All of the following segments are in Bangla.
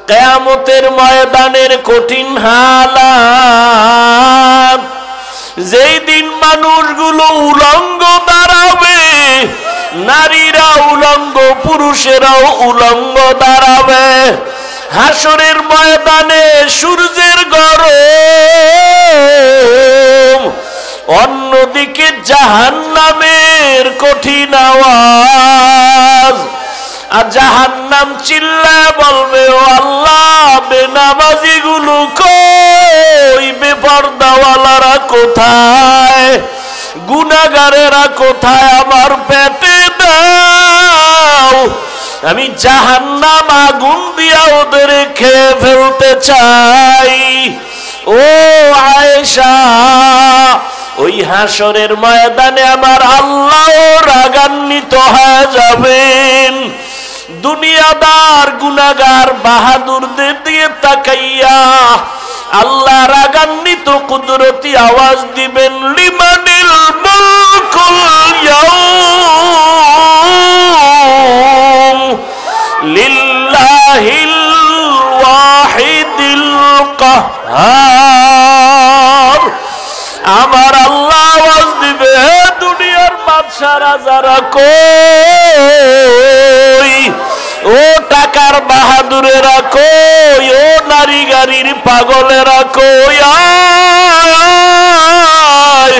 কিয়ামতের ময়দানের কঠিন হালাত, যেই দিন মানুষগুলো উলঙ্গ দাঁড়াবে, নারীরা উলঙ্গ, পুরুষেরাও উলঙ্গ দাঁড়াবে। হাসরের ময়দানে সূর্যের গরম, অন্যদিকে জাহান্নামের কঠিন আওয়াজ। আর জাহান্নাম চিল্লায় বলবে, ও আল্লাহ, বেনামাজি গুলো কই, বেপরদাওয়ালারা কোথায়, গুনাহগারেরা কোথায়, আমার পেটে দাও, আমি জাহান্নাম আগুন দিয়া ওদের খেয়ে ফেলতে চাই। ও আয়েশা, ওই হাসরের ময়দানে আমার আল্লাহ রাগান্বিত হয়ে যাবেন। দুনিয়াদার গুনাহগার বাহাদুরদের দিয়ে তাকাইয়া আল্লাহ রাগান্বিত কুদরতি আওয়াজ দিবেন, লিমানিল মুলকুল ইয়াউম লিল্লাহিল ওয়াহিদিল কাহ্হার। আমার আল্লাহ আওয়াজ দিবে, হে দুনিয়ার বাদশা রাজারা কই, ও টাকার বাহাদুরেরা কই, ও নারী গাড়ির পাগলেরা কই, আয়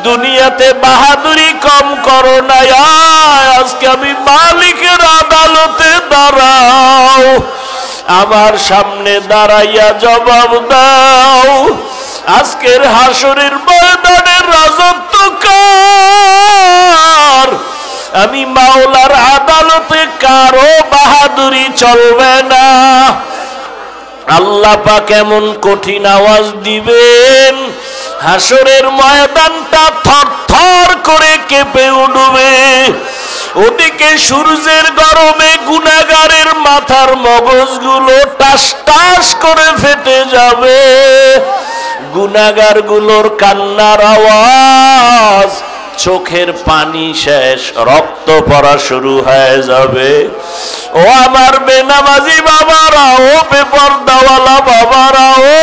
দুনিয়াতে বাহাদুরি কম করো না, আয় আজকে আমি মালিকের আদালতে দাঁড়াও, আমার সামনে দাঁড়াইয়া জবাব দাও, আজকের হাসরের ময়দানের রাজত্ব কার, আমি মাওলার আদালতে কারো বাহাদুরি চলবে না। আল্লাহ পাক এমন কঠিন আওয়াজ দিবেন, হাসরের ময়দানটা থরথর করে কেঁপে উঠবে। ওদিকে সূর্যের গরমে গুনাহগারের মাথার মগজগুলো টাস টাস করে ফেটে যাবে, গুনাহগার গুলোর কান্নার আওয়াজ, চোখের পানি শেষ, রক্ত পড়া শুরু হয়ে যাবে। ও আমার বেনামাজি বাবারা, ও বেপরদাওয়ালা বাবারা, ও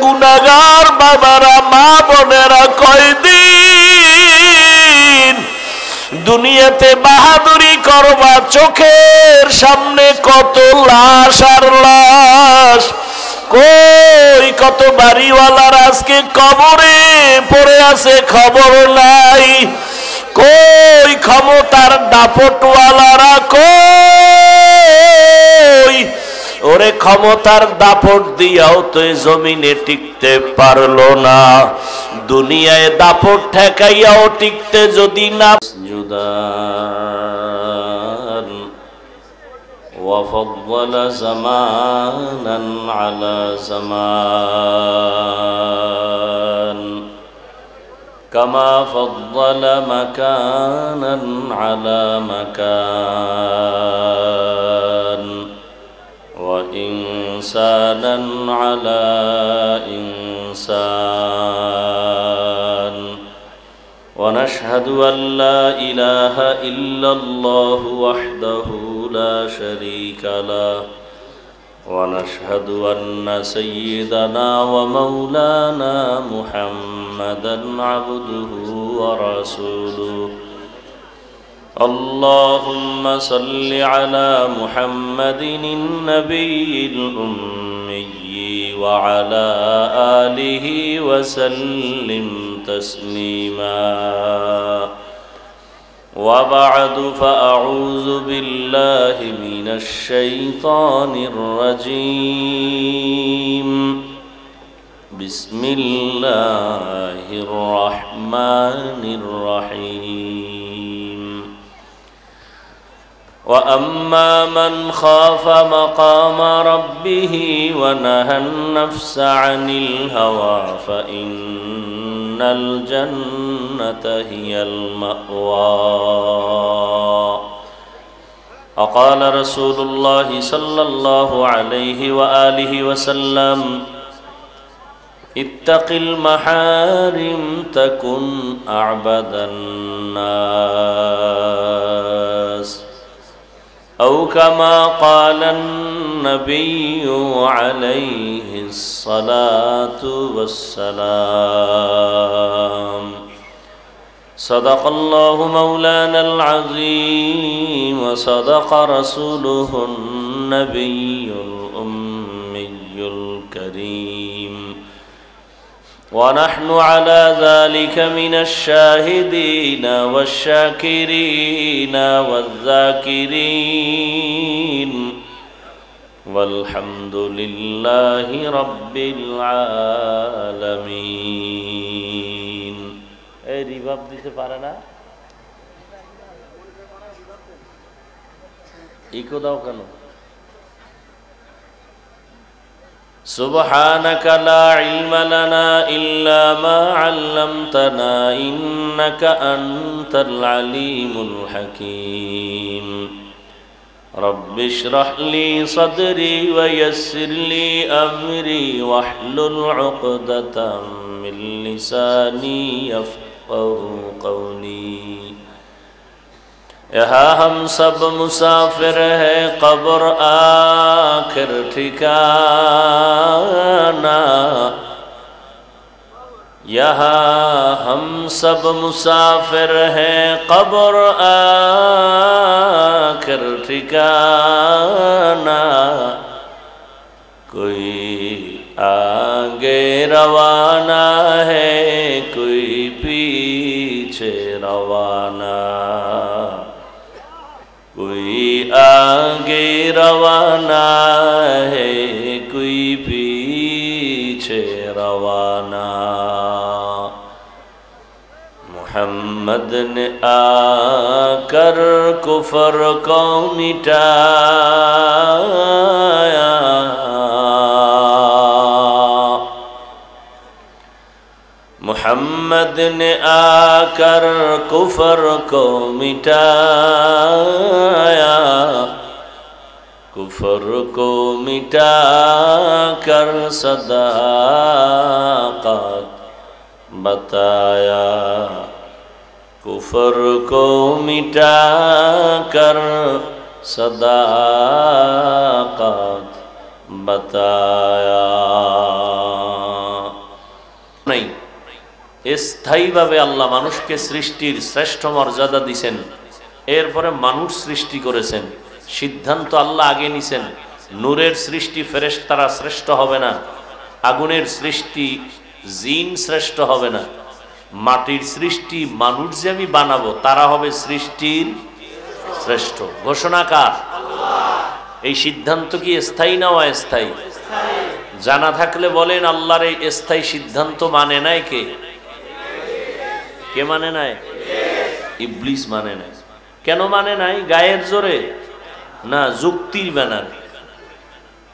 গুনাহগার বাবারা, মা বোনেরা, কয়দিন দুনিয়াতে বাহাদুরি করবা, চোখের সামনে কত লাশ আর লাশ, কই কত বাড়িওয়ালার আজকে কবরে পড়ে আছে, খবর নাই, কই ক্ষমতার দাপটওয়ালারা কই, ওরে ক্ষমতার দাপট দিয়াও তো জমিনে টিকতে পারলো না, দুনিয়ায় দাপট ঠেকাইয়াও টিকতে যদি না وفضل زمانا على زمان كما فضل مكانا على مكان وإنسانا على إنسان ونشهد أن لا إله إلا الله وحده لا شريك له ونشهد أن سيدنا ومولانا محمدا عبده ورسوله اللهم صل على محمد النبي الأمي وعلى آله وسلم تسليما وبعد فأعوذ بالله من الشيطان الرجيم بسم الله الرحمن الرحيم وأما من خاف مقام ربه ونهى النفس عن الهوى فإن الجنة هي المأوى وقال رسول الله صلى الله عليه وآله وسلم اتق المحارم تكن أعبد الناس أو كما قال النبي عليه الصلاة والسلام صدق الله مولانا العظيم وصدق رسوله النبي الأمي الكريم ونحن على ذلك من الشاهدين والشاكرين والذاكرين والحمد لله رب العالمين এই রিভাব দিতে পারে না ইকো দাও কেন سبحانك لا علم لنا إلا ما علمتنا إنك أنت العليم الحكيم رب اشرح لي صدري ويسر لي أمري واحلل عقدة من لساني يفقهوا قولي यहाँ हम सब मुसाफिर है कब्र आखिर ठिकाना यहाँ हम सब मुसाफिर है कब्र आखिर ठिकाना कोई आगे रवाना है कोई पीछे रवाना कोई आगे रवाना है कोई पीछे रवाना मोहम्मद ने आकर कुफर को मिटाया मोहम्मद ने आकर कुफर को मिटाया कुफर को मिटा कर सदाकत बताया कुफर को मिटा कर सदाकत बताया नहीं স্থায়ীভাবে আল্লাহ মানুষকে সৃষ্টির শ্রেষ্ঠ মর্যাদা দিয়েছেন এরপরে মানুষ সৃষ্টি করেছেন সিদ্ধান্ত আল্লাহ আগে নিছেন নূরের সৃষ্টি ফেরেশতারা শ্রেষ্ঠ হবে না আগুনের সৃষ্টি জিন শ্রেষ্ঠ হবে না মাটির সৃষ্টি মানুষ যে আমি বানাবো তারা হবে সৃষ্টির শ্রেষ্ঠ ঘোষণা কার আল্লাহ এই সিদ্ধান্ত কি স্থায়ী না অস্থায়ী জানা থাকলে বলেন আল্লাহর এই স্থায়ী সিদ্ধান্ত মানে নাই কে কে মানে নাই ইবলিস মানে নাই কেন মানে নাই গায়ের জোরে না যুক্তির ব্যানারে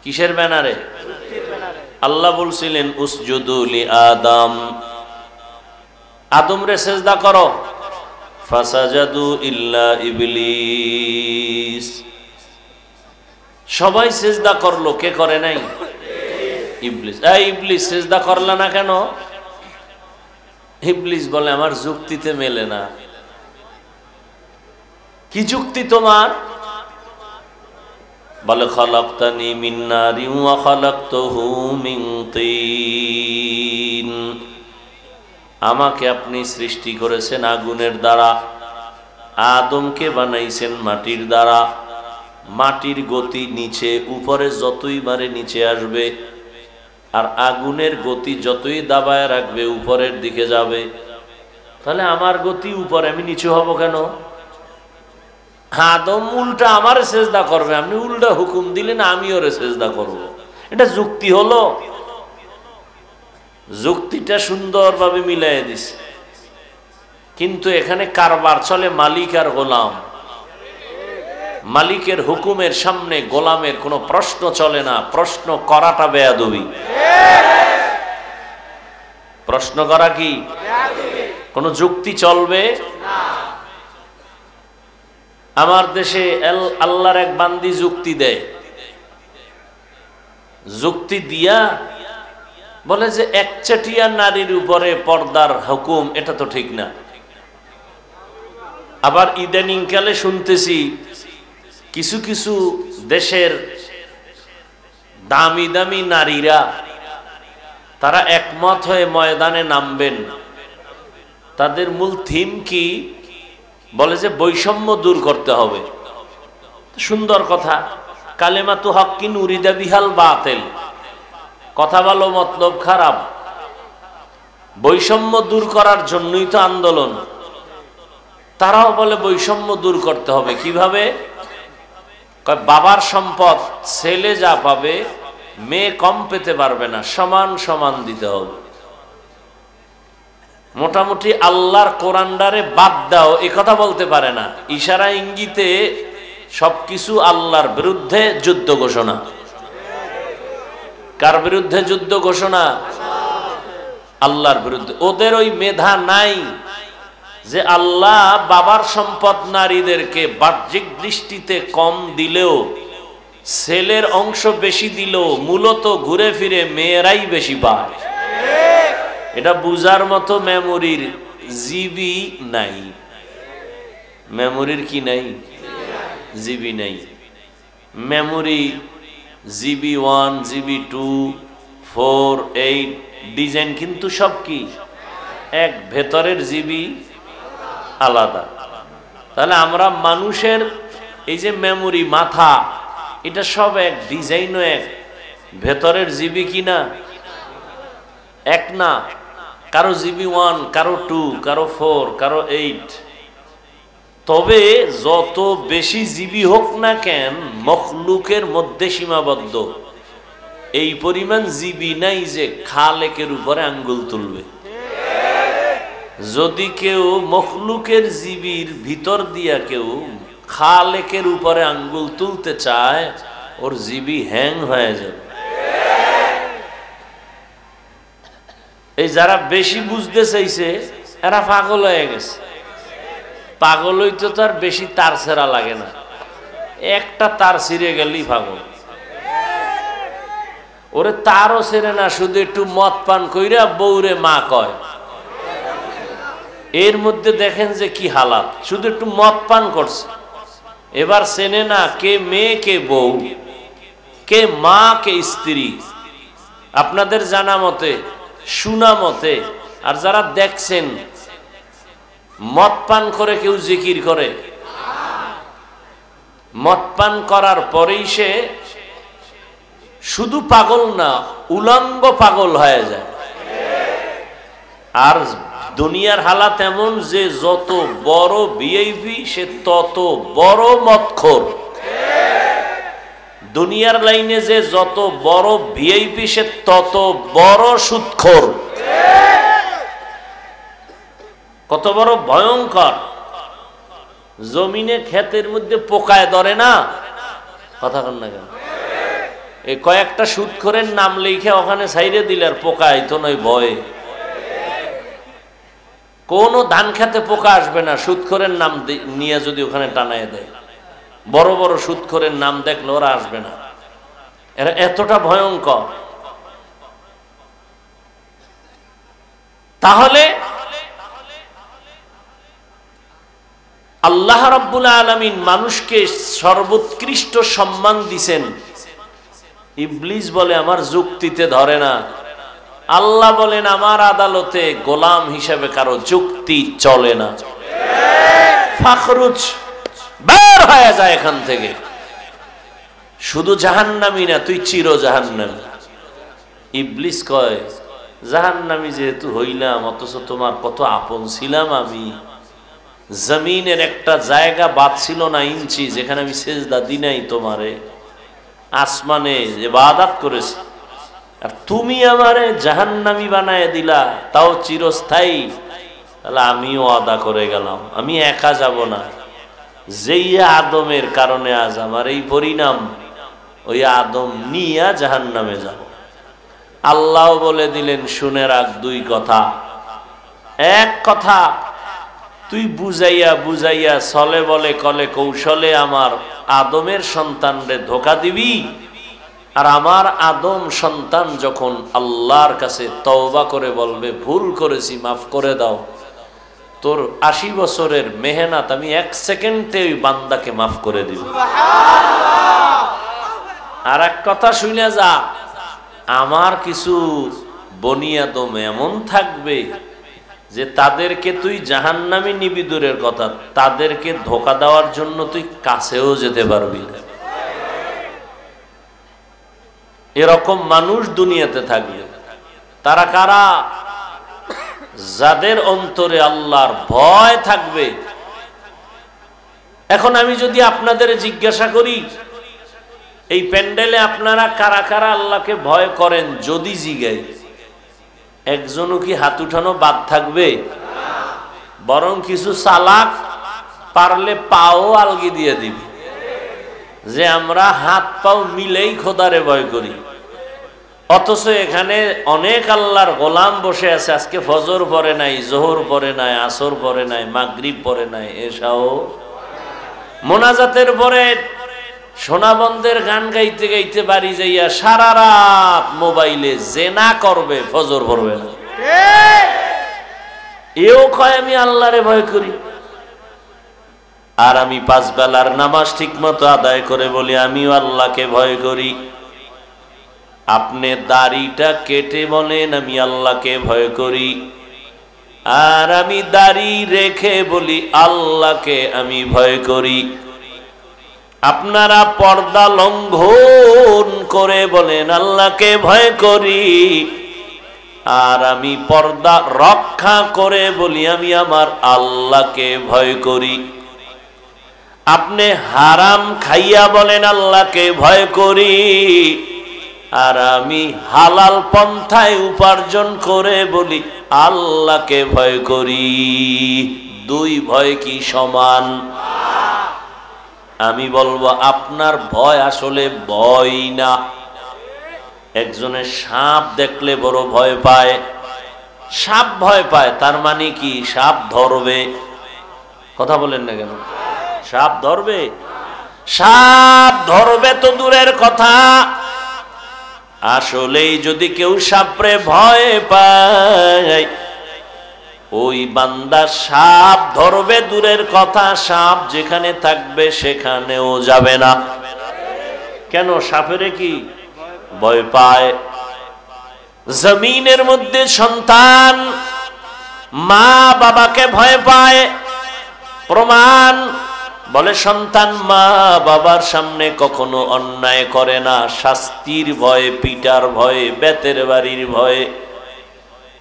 কিসের ব্যানারে আল্লাহ বলছিলেন উসজুদু লি আদম আদম রে সিজদা করো ফাসাজাদু ইল্লা ইবলিস সবাই সিজদা করলো কে করে নাই ইবলিস এই ইবলিস সিজদা করলা না কেন ইবলিস বলে আমার যুক্তিতে মেলে না কি যুক্তি তোমার বলে খালাকতানি মিন নারিন ওয়া খালাকতুহু মিন তিন আমাকে আপনি সৃষ্টি করেছেন আগুনের দ্বারা আদমকে বানাইছেন মাটির দ্বারা মাটির গতি নিচে উপরে যতই বারে নিচে আসবে আর আগুনের গতি যতই দাবায় রাখবে উপরের দিকে যাবে তাহলে আমার গতি উপরে আমি নিচু হব কেন আদম উল্টা আমারে সেজদা করবে আপনি উল্টা হুকুম দিলেন আমি ওরে সেজদা করব এটা যুক্তি হলো যুক্তিটা সুন্দরভাবে মিলাই দিছে কিন্তু এখানে কারবার চলে মালিক আর গোলাম মালিকের হুকুমের সামনে গোলামের কোনো প্রশ্ন চলে না প্রশ্ন করাটা বেয়াদবি প্রশ্ন করা কি কোনো যুক্তি চলবে না আমার দেশে আল্লাহর এক বান্দি যুক্তি দেয় যুক্তি দিয়া বলে যে একচাটিয়া নারীর উপরে পর্দার হুকুম এটা তো ঠিক না আবার ইদানিং কালে শুনতেছি কিছু কিছু দেশের দামি দামি নারীরা তারা একমত হয়ে ময়দানে নামবেন। তাদের মূল থিম কি? বলে যে বৈষম্য দূর করতে হবে। সুন্দর কথা, কালেমাতু হক্কিন উরিদা বিহাল বাতিল, কথা ভালো মতলব খারাপ। বৈষম্য দূর করার জন্যই তো আন্দোলন। তারাও বলে বৈষম্য দূর করতে হবে। কিভাবে? বাবার সম্পদ ছেলে যা পাবে মেয়ে কম পেতে পারবে না, সমান সমান দিতে হবে। মোটামুটি আল্লাহর কোরআনডারে বাদ দাও এ কথা বলতে পারে না, ইশারা ইঙ্গিতে সবকিছু আল্লাহর বিরুদ্ধে যুদ্ধ ঘোষণা। কার বিরুদ্ধে যুদ্ধ ঘোষণা? আল্লাহর বিরুদ্ধে। ওদের ওই মেধা নাই যে আল্লাহ বাবার সম্পদ নারীদেরকে বাহ্যিক দৃষ্টিতে কম দিলেও, ছেলের অংশ বেশি দিলেও মূলত ঘুরে ফিরে মেয়েরাই বেশি পায়। এটা বুঝার মতো মেমোরির জিবি নাই। মেমোরির কি নাই? জিবি নাই। মেমোরি জিবি 1, জিবি 2, 4, 8 ডিজাইন কিন্তু সব কি এক, ভেতরের জিবি আলাদা। তাহলে আমরা মানুষের এই যে মেমোরি মাথা, এটা সব এক, ডিজাইনও এক, ভেতরের জিবি কি না এক না। কারো জিবি 1, কারো 2, কারো 4, কারো 8। তবে যত বেশি জিবি হোক না কেন মখলুকের মধ্যে সীমাবদ্ধ। এই পরিমাণ জিবি নাই যে খালেকের উপরে আঙ্গুল তুলবে। যদি কেউ মখলুকের জিবির ভিতর দিয়া কেউ খালেকের উপরে আঙ্গুল তুলতে চায়, ওর জিবি হ্যাং হয়ে যাবে। এই যারা বেশি বুঝতে চাইছে এরা পাগল হয়ে গেছে। পাগল হইতে তো আর বেশি তার ছেঁড়া লাগে না, একটা তার ছিঁড়ে গেলেই পাগল। ওরে তারও ছেড়ে না, শুধু একটু মদ পান কইরা বউরে মা কয়। এর মধ্যে দেখেন যে কি হালাত, শুধু একটু মদ পান করছে, এবার চেনে না কে মেয়ে কে বউ, কে মা কে স্ত্রী। আপনাদের জানা মতে, শোনা মতে, আর যারা দেখছেন, মদ পান করে কেউ জিকির করে? মদ পান করার পরেই সে শুধু পাগল না, উলঙ্গ পাগল হয়ে যায়। আর দুনিয়ার হালাত এমন যে যত বড় ভিআইপি সে তত বড় মদখোর। দুনিয়ার লাইনে যে যত বড় ভিআইপি সে তত বড় সুদখোর। কত বড় ভয়ঙ্কর! জমিনে ক্ষেতের মধ্যে পোকায় ধরে না, কথা কন না কেন? এই কয়েকটা সুদখোরের নাম লিখে ওখানে ছাইরে দিলে আর পোকা আইতো নয় ভয়ে। কোন ধান খেতে পোকা আসবে না সুদখোরের নাম নিয়ে যদি ওখানে টানায় দেয়। বড় বড় সুদখোরের নাম দেখলে ওরা আসবে না, এরা এতটা ভয়ঙ্কর। তাহলে আল্লাহ রাব্বুল আলামিন মানুষকে সর্বোৎকৃষ্ট সম্মান দিছেন। ইবলিস বলে আমার যুক্তিতে ধরে না। আল্লাহ বলেন আমার আদালতে গোলাম হিসেবে কারো যুক্তি চলে না। ফাখরুজ, বের হয়ে যায় এখান থেকে। শুধু জাহান্নামী না, তুই চির জাহান্নামী। ইবলিস কয় জাহান্নামী যেহেতু হইলাম, অথচ তোমার কত আপন ছিলাম আমি। জমিনের একটা জায়গা বাদ ছিল না ইঞ্চি যেখানে আমি সেজদা দিই নাই তোমারে। আসমানে ইবাদত করেছি, আর তুমি আমারে জাহান্নামী বানায় দিলা, তাও চিরস্থায়ী। তাহলে আমিও আদা করে গেলাম, আমি একা যাব না। যেই আদমের কারণে আজ আমার এই পরিণাম, ওই আদম নিয়া জাহান্নামে যাব। আল্লাহ বলে দিলেন শুনে রাখ দুই কথা। এক কথা, তুই বুঝাইয়া বুঝাইয়া ছলে বলে কলে কৌশলে আমার আদমের সন্তানরে ধোকা দিবি, আর আমার আদম সন্তান যখন আল্লাহর কাছে তওবা করে বলবে ভুল করেছি মাফ করে দাও, তোর 80 বছরের মেহনত আমি 1 সেকেন্ডে ওই বান্দাকে মাফ করে দিব। আর এক কথা শুনে যা, আমার কিছু বনিয়াদম এমন থাকবে যে তাদেরকে তুই জাহান্নামে নিবি দূরের কথা, তাদেরকে ধোঁকা দেওয়ার জন্য তুই কাছেও যেতে পারবি না। এরকম মানুষ দুনিয়াতে থাকবে। তারা কারা? যাদের অন্তরে আল্লাহর ভয় থাকবে। এখন আমি যদি আপনাদের জিজ্ঞাসা করি, এই প্যান্ডেলে আপনারা কারা কারা আল্লাহকে ভয় করেন, যদি জিগাই, একজনও কি হাত উঠানো বাদ থাকবে? বরং কিছু চালাক পারলে পাও আলগি দিয়ে দিবে যে আমরা হাত পাও মিলেই খোদারে ভয় করি। অথচ এখানে অনেক আল্লাহর গোলাম বসে আছে, আজকে ফজর পড়ে নাই, জোহর পড়ে নাই, আসর পড়ে নাই, মাগরিব পড়ে নাই, এশাও মোনাজাতের পরে সোনাবন্ধের গান গাইতে গাইতে বাড়ি যাইয়া সারা রাত মোবাইলে জেনা করবে, ফজর পড়বে না। এও কয় আমি আল্লাহরে ভয় করি। আর আমি 5 বেলার নামাজ ঠিক মতো আদায় করে বলি আমিও আল্লাহকে ভয় করি। আপনি দাড়িটা কেটে বলেন আমি আল্লাহকে ভয় করি। আর আমি দাড়ি রেখে বলি আল্লাহকে আমি ভয় করি। আপনারা পর্দা লঙ্ঘন করে বলেন আল্লাহকে ভয় করি। আর আমি পর্দা রক্ষা করে বলি আমি আমার আল্লাহকে ভয় করি। আপনি হারাম খাইয়া বলেন আল্লাহকে ভয় করি। আর আমি হালাল পন্থায় উপার্জন করে বলি আল্লাহকে ভয় করি। দুই ভয় কি সমান? আমি বলবো আপনার ভয় আসলে ভয় না। একজনের সাপ দেখলে বড় ভয় পায়, সাপ ভয় পায়, তার মানে কি সাপ ধরবে? কথা বলেন না কেন? সাপ ধরবে? সাপ ধরবে তো দূরের কথা, আসলেই যদি কেউ সাপরে ভয় পায়, ওই বান্দা সাপ ধরবে দূরের কথা, সাপ যেখানে থাকবে সেখানেও যাবে না। কেন? সাপেরে কি ভয় পায়। জমিনের মধ্যে সন্তান মা বাবাকে ভয় পায়, প্রমাণ বলে সন্তান মা বাবার সামনে কখনো অন্যায় করে না, শাস্তির ভয়ে, পিটার ভয়ে, বেতের বাড়ির ভয়ে।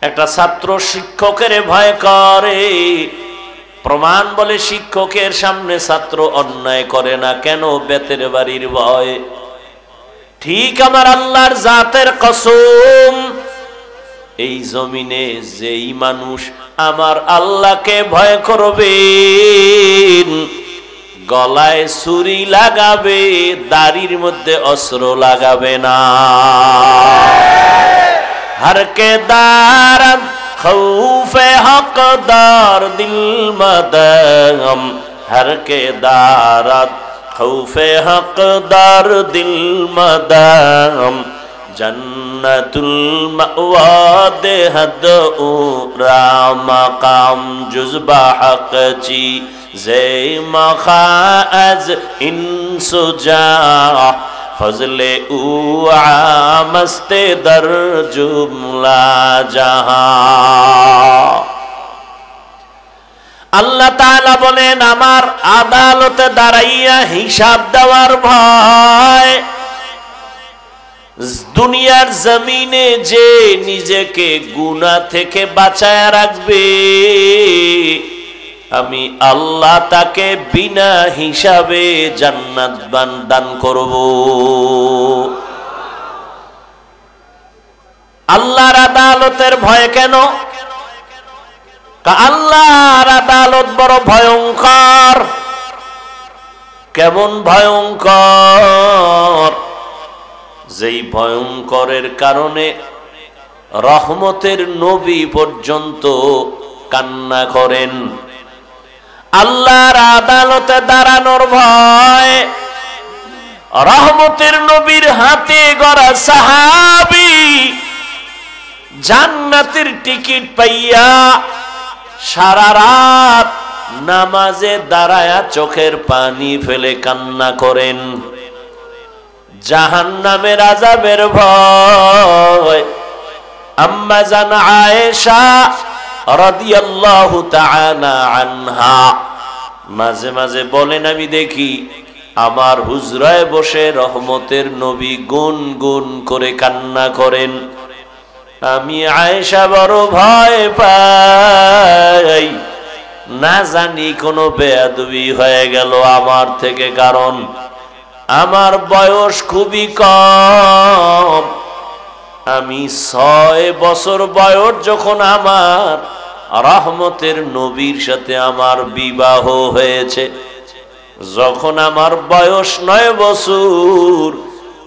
একটা ছাত্র শিক্ষকের ভয় করে, প্রমাণ বলে শিক্ষকের সামনে ছাত্র অন্যায় করে না, কেন? বেতের বাড়ির ভয়। ঠিক আমার আল্লাহর জাতের কসম, এই জমিনে যেই মানুষ আমার আল্লাহকে ভয় করবে, গলায় ছুরি লাগাবে, দাড়ির মধ্যে অস্ত্র লাগাবে না। हर के दारद खौफे हकदार दिल मदगम, हर के दारद खौफे हकदार दिल मदगम, जन्नतुल मअवा देहद उरा मकाम जुज़बा हक ची जे मखाज इंसुजा फजले मस्ते दर जुमला जहां। আল্লাহ তাআলা বলেন আমার আদালতে দাঁড়াইয়া হিসাব দেওয়ার ভয়। দুনিয়ার জমিনে যে নিজেকে গুনাহ থেকে বাঁচায় রাখবে, আমি আল্লাহ তাকে বিনা হিসাবে জান্নাত দান করব। আল্লাহর আদালতের ভয় কেন? আল্লাহর আদালত বড় ভয়ঙ্কর। কেমন ভয়ঙ্কর? যেই ভয়ঙ্করের কারণে রহমতের নবী পর্যন্ত কান্না করেন। আল্লাহর আদালতে দাঁড়ানোর ভয়। রহমতের নবীর হাতে গড়া সাহাবী জান্নাতের টিকিট পাইয়া সারা রাত নামাজে দাঁড়ায়া চোখের পানি ফেলে কান্না করেন, জাহান্নামের আযাবের ভয়। আম্মা জান আয়েশা রাদিয়াল্লাহু তাআলা আনহা মাঝে মাঝে বলেন, আমি দেখি আমার হুজরায় বসে রহমতের নবী গুন গুন করে কান্না করেন। আমি আয়েশা বড় ভয় পাই, না জানি কোনো বেয়াদবি হয়ে গেল আমার থেকে, কারণ আমার বয়স খুবই কম। আমি 6 বছর বয়স যখন আমার রহমতের নবীর সাথে আমার বিবাহ হয়েছে, যখন আমার বয়স 9 বছর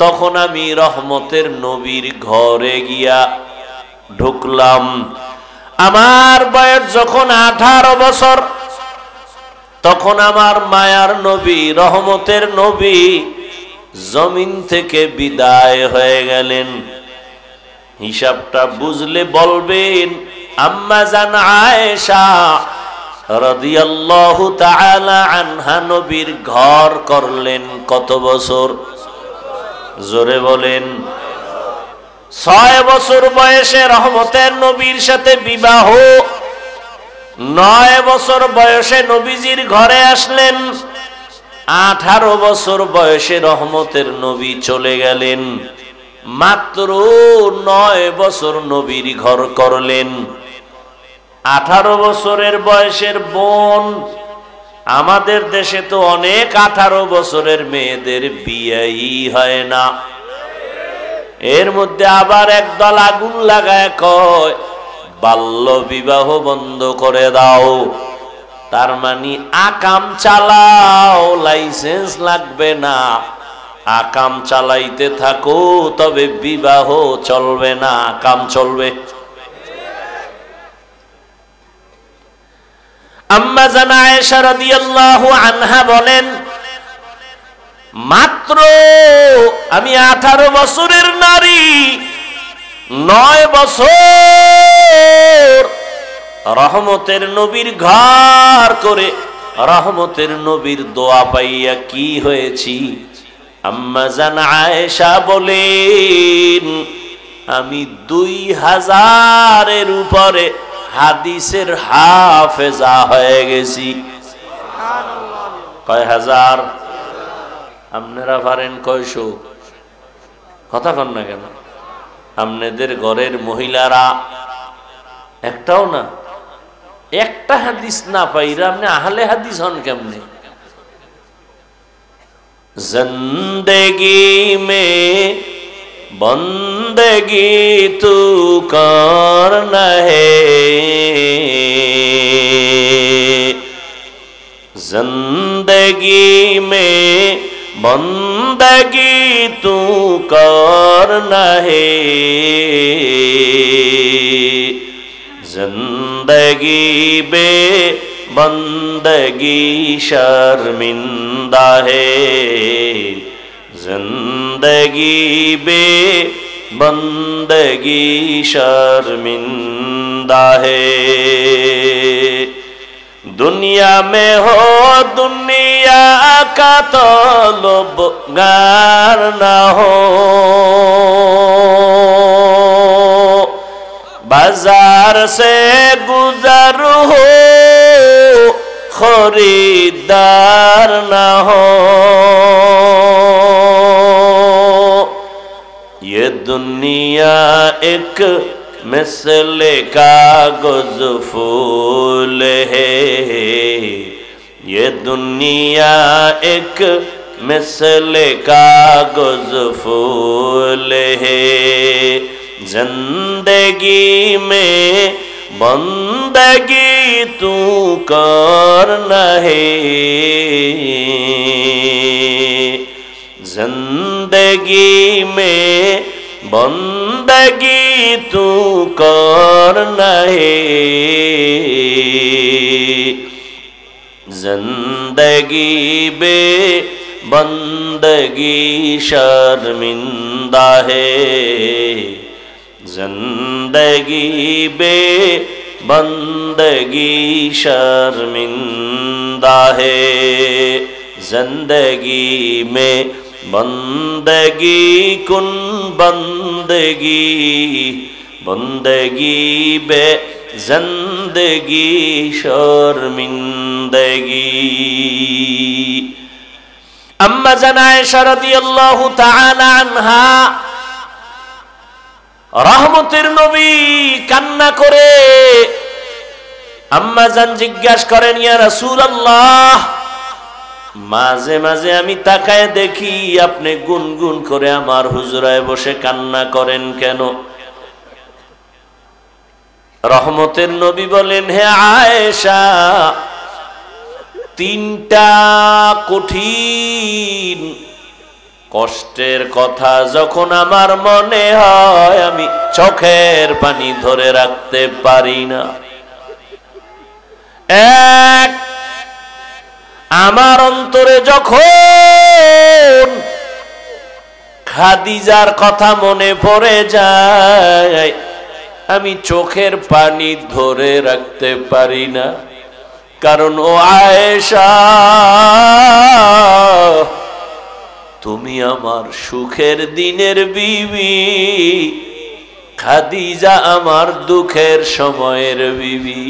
তখন আমি রহমতের নবীর ঘরে গিয়া ঢুকলাম। আমার বয়স যখন 18 বছর তখন আমার মায়ার নবী রহমতের নবী জমিন থেকে বিদায় হয়ে গেলেন। হিসাবটা বুঝলে বলবেন, আম্মা জান আয়েশা রাদিয়াল্লাহু তাআলা আনহা নবীর ঘর করলেন কত বছর? জোরে বলেন। 6 বছর বয়সে রহমতের নবীর সাথে বিবাহ, 9 বছর বয়সে নবীজির ঘরে আসলেন, 18 বছর বয়সে রহমতের নবী চলে গেলেন। মাত্র 9 বছর নবীর ঘর করলেন। 18 বছরের বয়সের বোন, আমাদের দেশে তো অনেক 18 বছরের মেয়েদের বিয়েই হয় না। এর মধ্যে আবার একদল আগুন লাগায় কয় বাল্য বিবাহ বন্ধ করে দাও, তার মানে আকাম চালাও, লাইসেন্স লাগবে না, আকাম চালাইতে থাকো, তবে বিবাহ চলবে না, আকাম চলবে। আম্মা জান আয়েশা রাদিয়াল্লাহু আনহা বলেন, মাত্র আমি 18 বছরের নারী, 9 বছর রহমতের নবীর ঘর করে রহমতের নবীর দোয়া পাইয়া কি হয়েছি। আম্মা জান আয়েশা বলেন, আমি 2000-এর উপরে হাদিসের হাফেজা হয়ে গেছি। কয় হাজার? আপনারা পারেন কয়শো? কথা কন না কেন? আপনাদের ঘরের মহিলারা একটাও না, একটা হাদিস না পাইরা আপনি আহলে হাদিস হন কেমনে? জিন্দেগি মে বন্দেগি তু করনা হে, जिंदगी में बंदगी तू करना है, जिंदगी बे बंदगी शर्मिंदा है, जिंदगी बे बंदगी शर्मिंदा है। दुनिया में हो दुनिया का तलबगार न हो, बाजार से गुजर हो खरीदार न हो, ये दुनिया एक मिसले कागज फूल है, ये दुनिया एक मिसले कागज फूल है, जिंदगी में बंदगी तू करना है, जिंदगी में बंदगी तू करना है, जिंदगी बे बंदगी शर्मिंदा है, जिंदगी बे बंदगी शर्मिंदा है, जिंदगी में बंदगी कुन बंदगी, बंदगी बे जिंदगी शर्मिंदगी। अम्मा जान आयशा रादियाल्लाहु ताआला आनहा रहमतेर नबी कान्ना करे আম্মা জান জিজ্ঞাসা করেন, ইয়া রাসূলুল্লাহ, মাঝে মাঝে আমি তাকায় দেখি আপনি গুনগুন করে আমার হুজরায় বসে কান্না করেন কেন? রহমতের নবী বলেন, হে আয়েশা, তিনটা কঠিন কষ্টের কথা যখন আমার মনে হয় আমি চোখের পানি ধরে রাখতে পারি না। এক, আমার অন্তরে যখন খাদিজার কথা মনে পড়ে যায় আমি চোখের পানি ধরে রাখতে পারি না। কারণ ও আয়েশা, তুমি আমার সুখের দিনের বিবি, খাদিজা আমার দুঃখের সময়ের বিবি।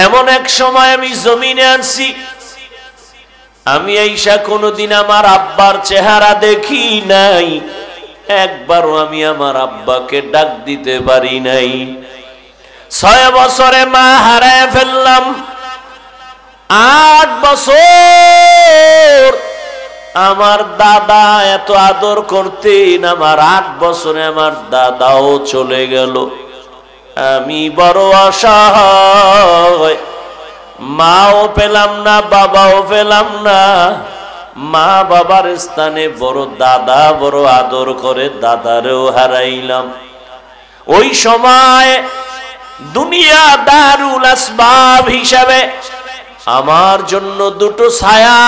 এমন এক সময় আমি জমিনে আনছি, আমি আয়েশা কোনোদিন আমার আব্বার চেহারা দেখি নাই, একবারও আমি আমার আব্বাকে ডাক দিতে পারি নাই। 6 বছরে মা হারায় ফেললাম, 8 বছর আমার দাদা এত আদর করতেন, আমার 8 বছরে আমার দাদাও চলে গেল। আমি বড় অসহায়, মাও পেলাম না, বাবাও পেলাম না। মা বাবার স্থানে বড় দাদা বড় আদর করে, দাদারেও হারাইলাম। ওই সময় দুনিয়া দারুল আসবাব হিসাবে আমার জন্য দুটো ছায়া,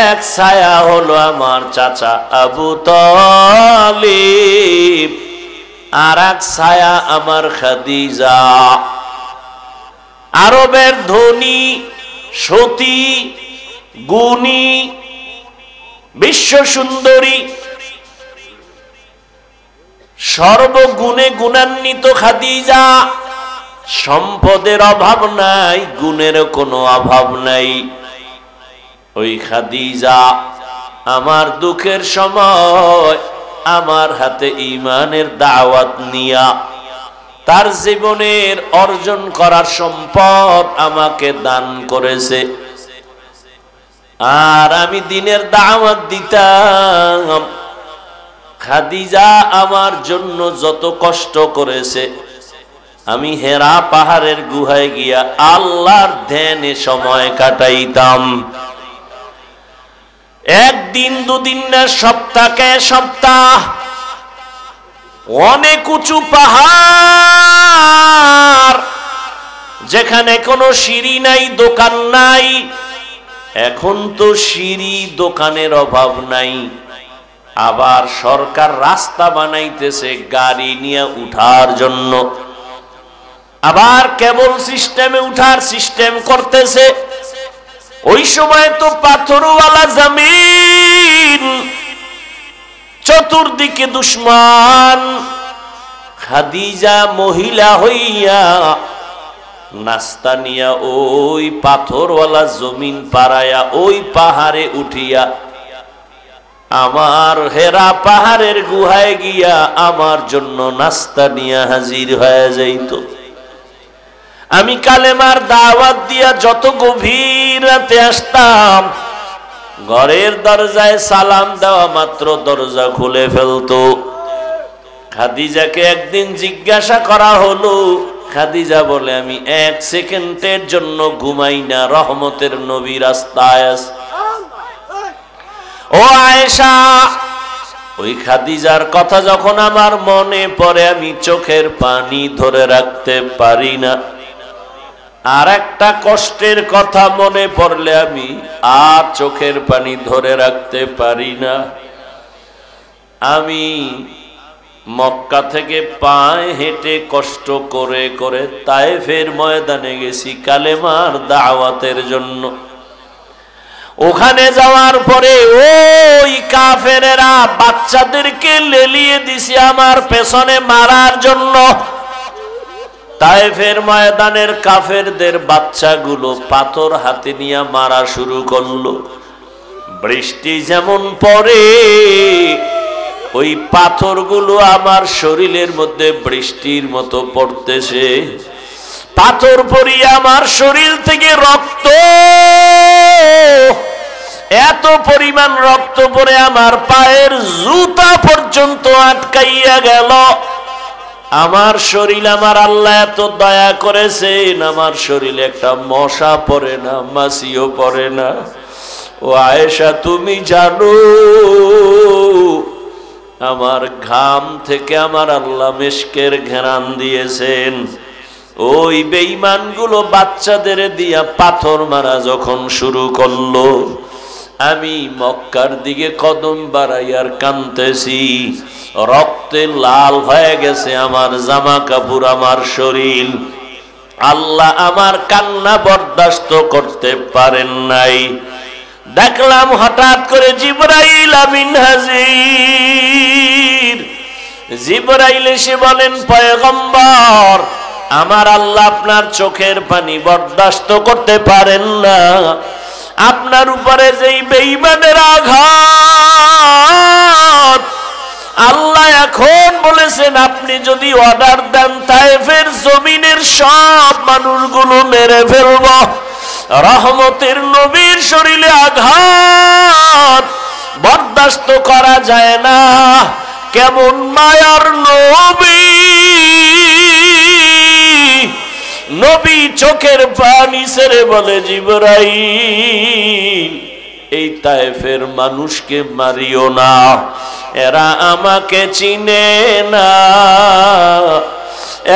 এক ছায়া হলো আমার চাচা আবু তালিব, আর এক ছায়া আমার খাদিজা। আরবের ধনী, সতী, গুণী, বিশ্ব সুন্দরী, সর্বগুণে গুণান্বিত খাদিজা। সম্পদের অভাব নাই, গুণের কোনো অভাব নাই। ওই খাদিজা আমার দুঃখের সময় আমার হাতে ঈমানের দাওয়াত নিয়া তার জীবনের অর্জন করার সম্পদ আমাকে দান করেছে, আর আমি দিনের দাওয়াত দিতাম। খাদিজা আমার জন্য যত কষ্ট করেছে, আমি হেরা পাহাড়ের গুহায় গিয়া আল্লাহর ধ্যানে সময় কাটাইতাম। একদিন দুদিন না, সপ্তাহে সপ্তাহ। অনেক উঁচু পাহাড়, যেখানে কোনো সিঁড়ি নাই, দোকান নাই। এখন তো সিঁড়ি দোকানের অভাব নাই, আবার সরকার রাস্তা বানাইতেছে গাড়ি নিয়ে উঠার জন্য, আবার কেবল সিস্টেমে উঠার সিস্টেম করতেছে। ওই সময় তো পাথরওয়ালা জমিন, চতুর্দিকে দুশ্মন। খাদিজা মহিলা হইয়া নাস্তা নিয়া ওই পাথরওয়ালা জমিন পাড়ায়া ওই পাহাড়ে উঠিয়া আমার হেরা পাহাড়ের গুহায় গিয়া আমার জন্য নাস্তা নিয়া হাজির হয়ে যাইত। আমি কালেমার দাওয়াত দিয়া যত গভীর রাতে আসতাম, ঘরের দরজায় সালাম দেওয়া মাত্র দরজা খুলে ফেলতো। খাদিজাকে একদিন জিজ্ঞাসা করা হলো, খাদিজা বলে, আমি 1 সেকেন্ডের জন্য ঘুমাই না, রহমতের নবী রাস্তায় আছে। ও আয়েশা, ওই খাদিজার কথা যখন আমার মনে পড়ে আমি চোখের পানি ধরে রাখতে পারি না। আর একটা কষ্টের কথা মনে পড়লে আমি আর চোখের পানি ধরে রাখতে পারি না। আমি মক্কা থেকে পায়ে হেঁটে কষ্ট করে করে তায়েফের ময়দানে গেছি কালেমার দাওয়াতের জন্য। ওখানে যাওয়ার পরে ওই কাফেরেরা বাচ্চাদেরকে লেলিয়ে দিছে আমার পেছনে মারার জন্য। তায়েফের ময়দানের কাফেরদের বাচ্চাগুলো পাথর হাতে নিয়ে মারা শুরু করলো। বৃষ্টি যেমন পড়ে ওই পাথরগুলো আমার শরীরের মধ্যে বৃষ্টির মতো পড়তেছে। পাথর পড়িয়ে আমার শরীর থেকে রক্ত, এত পরিমাণ রক্ত পড়ে আমার পায়ের জুতা পর্যন্ত আটকাইয়া গেল। আমার শরীর, আমার আল্লাহ এত দয়া করেছেন, আমার শরীরে একটা মশা পড়ে না, মাছিও পড়ে না। ও আয়েশা, তুমি জানো আমার ঘাম থেকে আমার আল্লাহ মিশকের ঘেরান দিয়েছেন। ওই বেঈমানগুলো বাচ্চাদের দিয়া পাথর মারা যখন শুরু করলো, আমি মক্কার দিকে কদম বাড়াইয়ার কাঁদতেছি। রক্তে লাল হয়ে গেছে আমার জামা কাপড়, আমার শরীর। আল্লাহ আমার কান্না বরদাস্ত করতে পারেন নাই। দেখলাম হঠাৎ করে জিবরাইল আমিন হাজির। জিবরাইল এসে বলেন, পয়গম্বর, আমার আল্লাহ আপনার চোখের পানি বরদাস্ত করতে পারেন না। আপনার উপরে যেই বেঈমানের আঘাত, আল্লাহ এখন বলেছেন আপনি যদি অর্ডার দেন তায়েফের জমিনের সব মানুষগুলো মেরে ফেলব। রহমতের নবীর শরীরে আঘাত বরদাস্ত করা যায় না। কেমন মায়ার নবী, নবী চোখের পানি ছেড়ে বলে, জিবরাইল, এই তায়েফের মানুষকে মারিও না, এরা আমাকে চিনে না,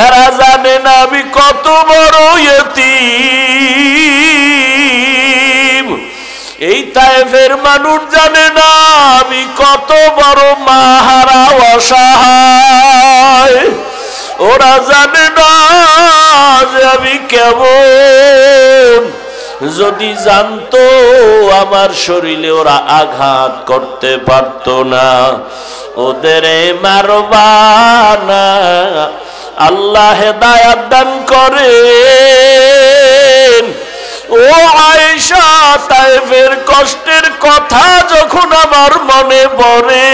এরা জানে না আমি কত বড় ইয়তীম। এই তায়েফের মানুষ জানে না আমি কত বড় মাহারা অসহায়। ওরা জানে না যে আমি কেমন। যদি জানতো আমার শরীরে ওরা আঘাত করতে পারতো না। ওদের মারবা না, আল্লাহ হেদায়াত দান করেন। ও আয়েশা, তায়েফের কষ্টের কথা যখন আমার মনে পড়ে,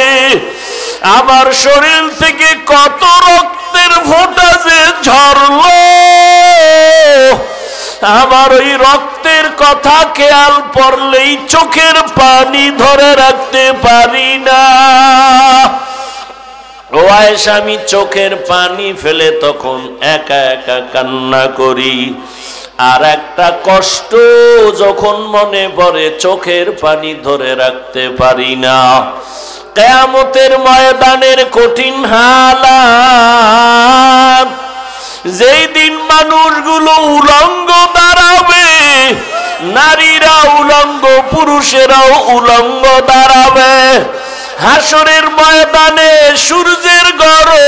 আমার শরীর থেকে কত রক্তের ফোঁটা যে ঝরলো, আমার ওই রক্তের কথা খেয়াল পড়লেই চোখের পানি ধরে রাখতে পারি না। ও আয়েশা, আমি চোখের পানি ফেলে তখন একা একা কান্না করি। আর একটা কষ্ট যখন মনে পড়ে চোখের পানি ধরে রাখতে পারি না। কিয়ামতের ময়দানের কঠিন হালাত, যেই দিন মানুষগুলো উলঙ্গ দাঁড়াবে, নারীরা উলঙ্গ, পুরুষেরাও উলঙ্গ দাঁড়াবে। হাসরের ময়দানে সূর্যের গরম,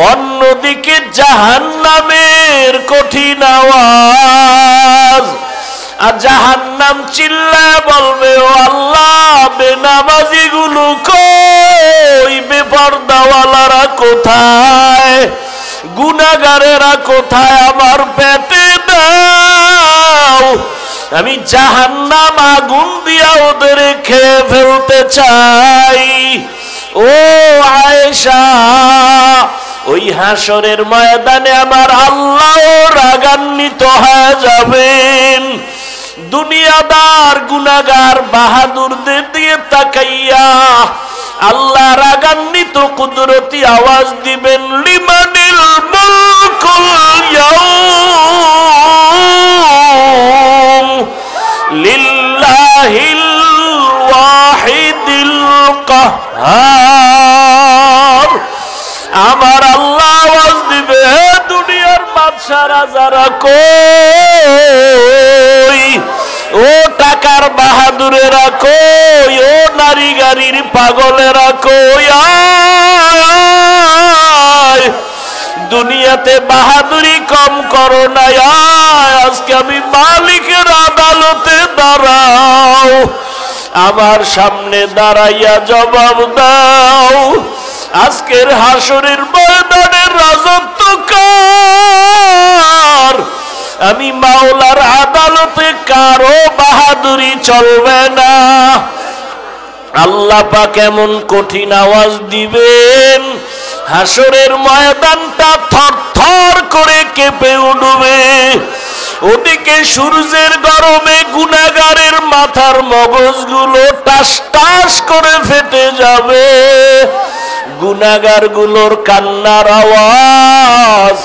অন্যদিকে জাহান্নামের কঠিন আওয়াজ। আর জাহান্নাম চিল্লায় বলবে, ও আল্লাহ, বেনামাজি গুলো কই, বেপরদাওয়ালারা কোথায়, গুনাহগারেরা কোথায়, আমার পেটে দাও, আমি জাহান্নাম আগুন দিয়া ওদের খেয়ে ফেলতে চাই। ও আয়েশা, ওই হাসরের ময়দানে আমার আল্লাহ রাগান্বিত হয়ে যাবেন। দুনিয়াদার গুনাহগার বাহাদুরদের দিয়ে তাকাইয়া আল্লাহ রাগান্বিত কুদরতি আওয়াজ দিবেন, লিমানিল মুলকুল ইয়াউম লিল্লাহিল ওয়াহিদিল কাহ্হার। আমার আল্লাহ আওয়াজ দিবে, হে দুনিয়ার বাদশা রাজারা কই, ও টাকার বাহাদুরেরা কই, ও নারী গাড়ির পাগলেরা কই, দুনিয়াতে বাহাদুরি কম করো না, আজকে আমি মালিকের আদালতে দাঁড়াও, আমার সামনে দাঁড়াইয়া জবাব দাও, আজকের হাসরের ময়দানের রাজত্ব কার? আমি মাওলার আদালতে কারো বাহাদুরি চলবে না। আল্লাহ পাক এমন কঠিন আওয়াজ দিবেন, হাসরের ময়দানটা থরথর করে কেঁপে উঠবে। ওদিকে সূর্যের গরমে গুনাহগারের মাথার মগজগুলো টাস টাস করে ফেটে যাবে, গুনাহগার গুলোর কান্নার আওয়াজ,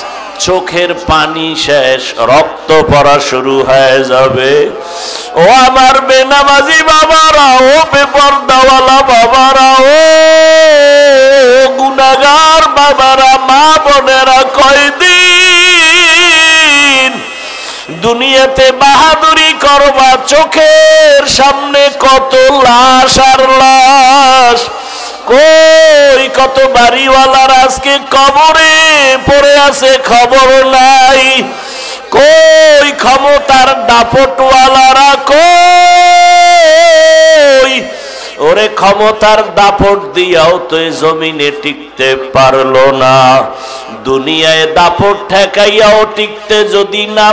চোখের পানি শেষ, রক্ত পড়া শুরু হয়ে যাবে। ও আমার বেনামাজি বাবারা, ও বেপরদাওয়ালা বাবারা, ও গুনাহগার বাবারা, মা বোনেরা, কয়দিন দুনিয়াতে বাহাদুরি করবা? চোখের সামনে কত লাশ আর লাশ, কই কত বাড়িওয়ালার আজকে কবরে পড়ে আছে, খবর নাই। কই ক্ষমতার দাপটওয়ালারা, কই? ওরে ক্ষমতার দাপট দিয়াও তো এই জমিনে টিকতে পারলো না, দুনিয়ায় দাপট ঠেকাইয়াও টিকতে যদি না,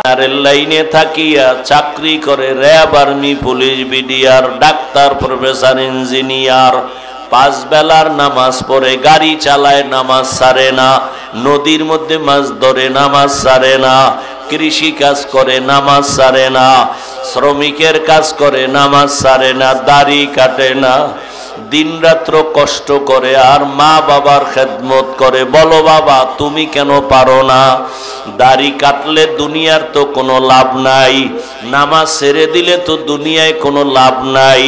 লাইনে থাকিয়া চাকরি করে RAB, army, police, BDR, doctor, professor, engineer, 5 বেলার নামাজ পড়ে, গাড়ি চালায়, নামাজ ছাড়ে না, নদীর মধ্যে মাছ ধরে, নামাজ ছাড়ে না, কৃষি কাজ করে, নামাজ ছাড়ে না, শ্রমিকের কাজ করে, নামাজ ছাড়ে না, দাড়ি কাটে না, দিন রাত্র কষ্ট করে, আর মা বাবার খেদমত করে। বলো বাবা, তুমি কেন পারো না? দাড়ি কাটলে দুনিয়ার তো কোনো লাভ নাই, নামাজ ছেড়ে দিলে তো দুনিয়ায় কোনো লাভ নাই।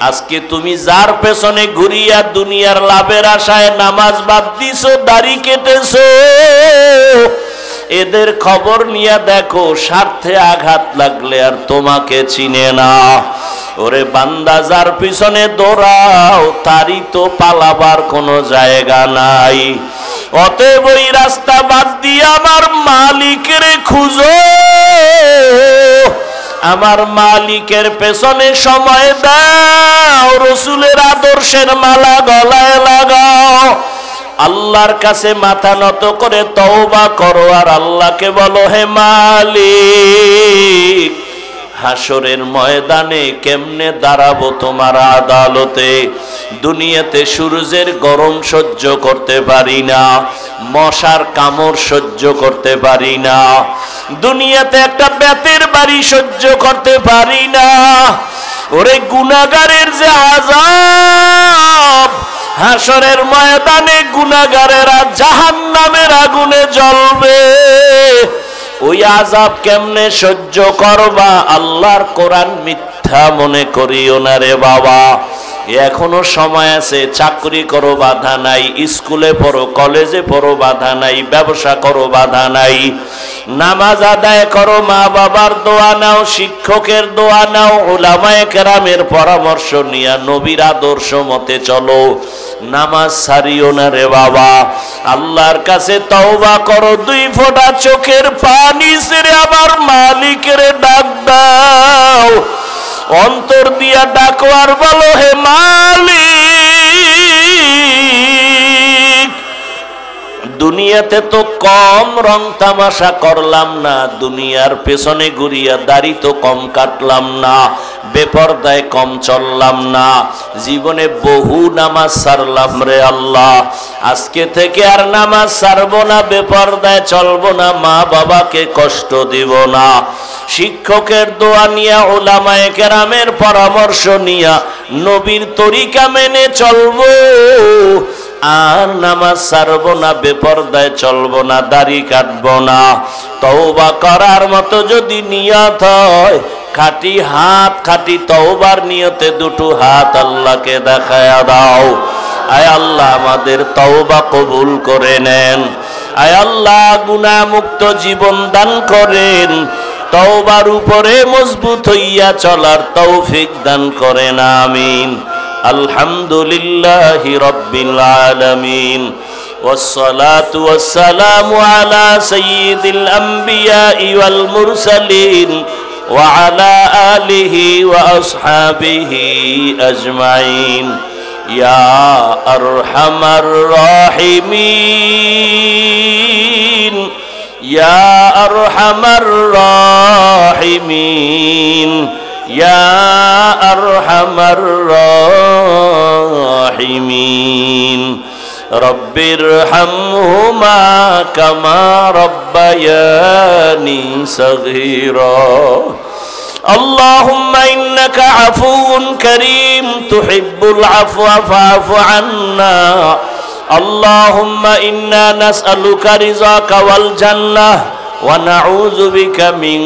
আজকে তুমি যার পেছনে ঘুরিয়া দুনিয়ার লাভের আশায় নামাজ বাদ দিছো, দাড়ি কেটেছো, এদের খবর নিয়ে দেখো, স্বার্থে আঘাত লাগলে আর তোমাকে চিনে না। ওরে বান্দা, যার পিছনে দৌড়াও তারই তো পালাবার কোনো জায়গা নাই। অতএব ওই রাস্তা বাদ দিয়ে আমার মালিকের খুঁজো, আমার মালিকের পেছনে সময় দাও, রসুলের আদর্শের মালা গলায় লাগাও, আল্লাহর কাছে মাথা নত করে তওবা করো, আর আল্লাহকে বলো, হে মালিক, হাসরের ময়দানে কেমনে দাঁড়াবো তোমার আদালতে? দুনিয়াতে সূর্যের গরম সহ্য করতে পারি না, মশার কামড় সহ্য করতে পারি না, দুনিয়াতে একটা বেতের বাড়ি সহ্য করতে পারি না। ওরে গুনাহগারের যে আযাব, হাসরের ময়দানে গুনাহগারেরা জাহান্নামের আগুনে জ্বলবে, ওই আযাব কেমনে সহ্য করবা? আল্লাহর কোরআন মিথ্যা মনে করিও না রে বাবা, এখনো সময় আছে। চাকরি করো, বাধা নাই, স্কুলে পড়ো, কলেজে পড়ো, বাধা নাই, ব্যবসা করো, বাধা নাই, নামাজ আদায় করো, মা বাবার দোয়া নাও, শিক্ষকের দোয়া নাও, উলামায়ে কেরামের পরামর্শ নিয়ে নবীর আদর্শ মতে চলো, নামাজ ছাড়িও না রে বাবা। আল্লাহর কাছে তওবা করো, 2 ফোঁটা চোখের পানি ছেড়ে আমার মালিকের ডাক দাও, অন্তর দিয়া ডাকো আর বলো, হে মালিক, দুনিয়াতে তো কম রং তামাশা করলাম না, দুনিয়ার পেছনে ঘুরিয়া দাড়ি তো কম কাটলাম না, বেপরদায় কম চললাম না, জীবনে বহু নামাজ ছাড়লাম রে আল্লাহ, আজকে থেকে আর নামাজ ছাড়বো না, বেপরদায় চলবো না, মা বাবাকে কষ্ট দিব না, শিক্ষকের দোয়া নিয়া, উলামায়ে কেরামের পরামর্শ নিয়া নবীর তরিকা মেনে চলবো, আর নামাজ ছাড়বো না, বেপরদায় চলবো না, দাড়ি কাটবো না। তওবা করার মতো যদি নিয়ত হয়, খাঁটি হাত, খাঁটি তওবার নিয়তে 2টো হাত আল্লাহকে দেখায়া দাও। আয় আল্লাহ, আমাদের তওবা কবুল করে নেন। আয় আল্লাহ, গুনাহ মুক্ত জীবন দান করেন। তওবার উপরে মজবুত হইয়া চলার তৌফিক দান করেন আমিন। আলহামদুলিল্লাহি রাব্বিল আলামিন والصلاة والسلام على سيد الأنبياء والمرسلين وعلى آله وأصحابه أجمعين يا أرحم الراحمين يا أرحم الراحمين يا أرحم الراحمين رب ارحمهما كما ربياني صغيرا اللهم إنك عفو كريم تحب العفو فاعف عنا اللهم إنا نسألك رضاك والجنة ونعوذ بك من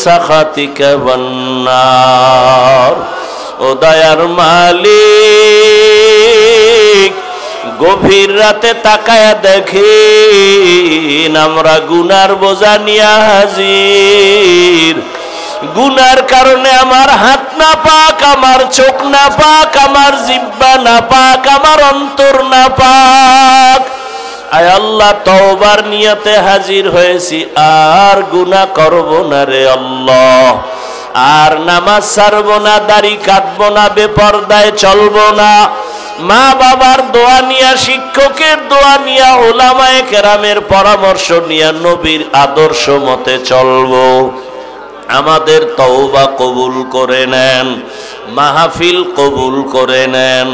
سخطك والنار ও দয়ার মালিক গভীর রাতে তাকায়া দেখেন আমরা গুনার বোঝা নিয়ে হাজির। গুনার কারণে আমার হাত না পাক, আমার চোখ না পাক, আমার জিহ্বা না পাক, আমার অন্তর না পাক। আয় আল্লাহ তওবার নিয়তে হাজির হয়েছি, আর গুনাহ করব না রে আল্লাহ। আর নামাজ ছাড়ব না, দাড়ি কাটব না, বেপরদায় চলব না। মা বাবার দোয়া নিয়া, শিক্ষকের দোয়া নিয়া, উলামায়ে কেরামের পরামর্শ নিয়া নবীর আদর্শ মতে চলব। আমাদের তওবা কবুল করে নেন, মাহফিল কবুল করে নেন,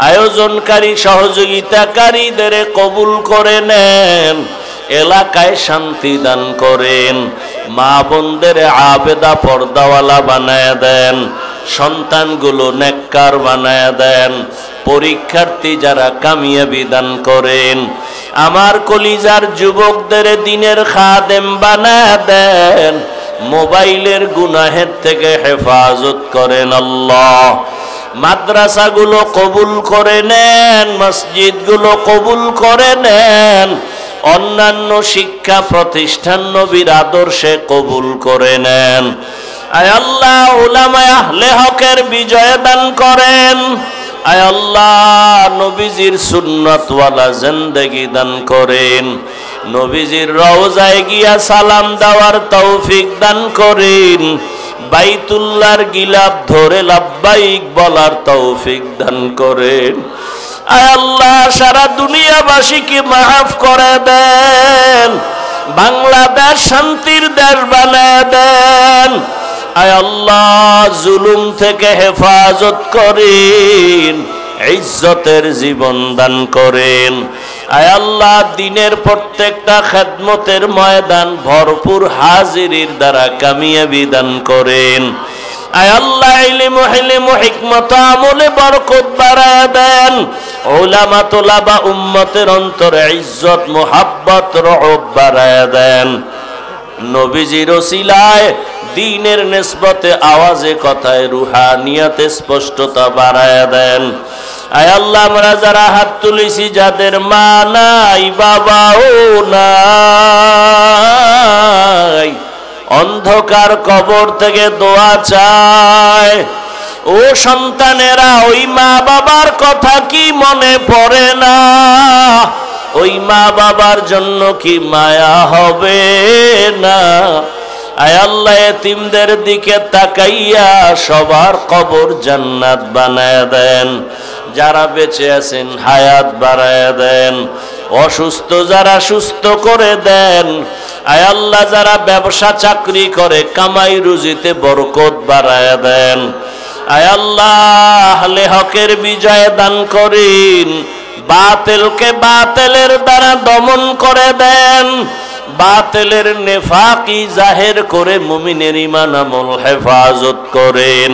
আয়োজনকারী সহযোগিতাকারীদের কবুল করে নেন, এলাকায় শান্তি দান করেন, মা বোনদের আবেদা পর্দাওয়ালা বানায় দেন, সন্তানগুলো নেককার বানায় দেন, পরীক্ষার্থী যারা কামিয়াবি দান করেন, আমার কলিজার যুবকদের দিনের খাদেম বানায় দেন, মোবাইলের গুনাহের থেকে হেফাজত করেন আল্লাহ। মাদ্রাসাগুলো কবুল করে নেন, মসজিদগুলো কবুল করে নেন, অন্যান্য শিক্ষা প্রতিষ্ঠান নবীর আদর্শে কবুল করে নেন। আয় আল্লাহ উলামায়ে আহলে হকের বিজয় দান করেন। আয় আল্লাহ নবীজির সুন্নাতওয়ালা জিন্দেগি দান করেন, নবীজির রওজায় গিয়া সালাম দেওয়ার তৌফিক দান করেন, বাইতুল্লাহর গিলাফ ধরে লাব্বাইক বলার তৌফিক দান করেন। আয় আল্লাহ সারা দুনিয়াবাসীকে মাফ করে দেন, বাংলাদেশ শান্তির দেশ বানায় দেন। আয় আল্লাহ জুলুম থেকে হেফাজত করেন, ইজ্জতের জীবন দান করেন। আয় আল্লাহ দিনের প্রত্যেকটা খেদমতের ময়দান ভরপুর হাজিরির দ্বারা কামিয়াবি দান করেন। আয় আল্লাহ ইলম হিলম হিকমত আমলে বরকত বাড়ায় দেন, উলামা তোলাবা উম্মতের অন্তরে ইজ্জত মুহাব্বত রহব বাড়ায় দেন। নবীজির ওসিলায় দ্বীনের নিসবতে আওয়াজে কথায় রুহানিয়াতে স্পষ্টতা বাড়ায় দেন। আয় আল্লাহ আমরা যারা হাত তুলেছি, যাদের মা নাই বাবাও নাই, অন্ধকার কবর থেকে দোয়া চায়। ও সন্তানেরা, ওই মা বাবার কথা কি মনে পড়ে না? ওই মা বাবার জন্য কি মায়া হবে না? আয় আল্লাহ এতিমদের দিকে তাকাইয়া সবার কবর জান্নাত বানায় দেন, যারা বেঁচে আছেন হায়াত বাড়ায় দেন, অসুস্থ যারা সুস্থ করে দেন। আয় আল্লাহ যারা ব্যবসা চাকরি করে কামাই রুজিতে বরকত বাড়ায় দেন। আয় আল্লাহ আহলে হকের বিজয় দান করেন, বাতিলকে বাতিলের দ্বারা দমন করে দেন, বাতিলের নেফাকি জাহের করে মুমিনের ঈমান আমল হেফাজত করেন।